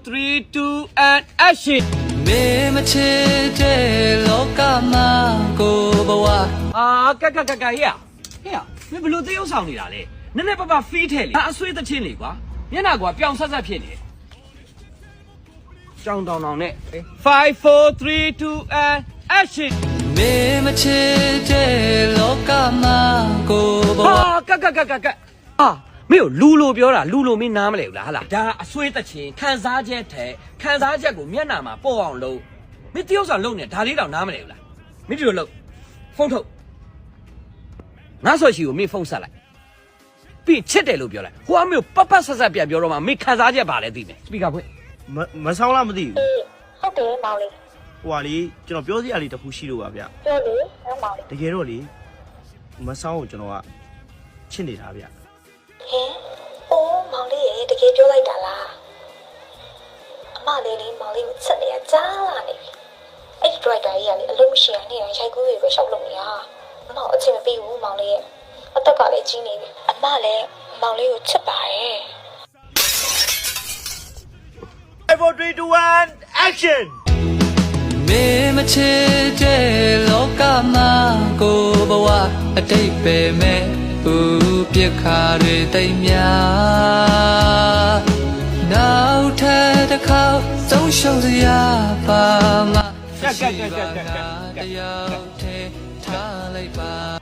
3, 2, and action မေမချစ်တဲ့လောကမှာကိုဘဝကဟေ့မင်းဘလို့သေုပ်ဆောင်နေတာလဲနည်းနည်းပပဖီးထဲလေအဆွေးသချင်းလေကွာမျက်နှာကွာပြောင်ဆက်ဆက်ဖြစ်နေကြောင်တောင်နဲ့5 4 3 2 and action မေမချစ်တဲ့လောကမှာကိုဘဝကမင်းလူလိုပြောတာလူလိုမင်းနားမလဲဘူးလားဟာလားဒါအဆွေးသချင်းခံစားချက်ထဲခံစားချက်ကိုမျက်နှာမှာပေါ်အောင်လုပ်မင်းသေုပ်ဆောင်လုပ်နေဒါလေးတောင်နားမလဲဘူးလားမင်းဒီလိုလုပ်ဖုန်းထုတ်ငါဆိုရှိကိုမင်းဖုန်းဆက်လိုက်ပြီးချစ်တယ်လို့ပြောလိုက်ဟိုအမျိုးပဆက်ဆက်ပြန်ပြောတော့မှမင်းခံစားချက်ပါလဲသိမယ်စပီကာဖွင့်မဆောင်လားမသိဘူးဟုတ်တယ်မောင်လေးဟိုဟာလေကျွန်တော်ပြောစရာလေးတစ်ခုရှိလို့ပါဗျပြောလေမောင်လေးတကယ်တော့လေမဆောင်ကိုကျွန်တော်ကချစ်နေတာဗျဟင်အိုးမောင်လေးရေတကယ်ပြောလိုက်တာလားအမလေးလေးမောင်လေးကိုချက်နေရကြားလာနေပြီအဲ့ဒီ driver ကြီးကလေအလုံးမရှိရနေရရိုက်ကူးတွေပဲရှောက်လုပ်နေတာအမအချိန်မပေးဘူးမောင်လေးရဲ့အသက်ကလည်းကြီးနေပြီအမလည်းမောင်လေးကိုချစ်ပါတယ်4 3 2 1 action မေမချစ်တဲ့လောကမှာကိုဘဝအတိတ်ပဲမဲ့ဘူးပြခါတွေတိတ်များနောက်ထပ်တစ်ခေါက်ဆုံးရှုံးစရာပါမကတရားထဲထားလိုက်ပါ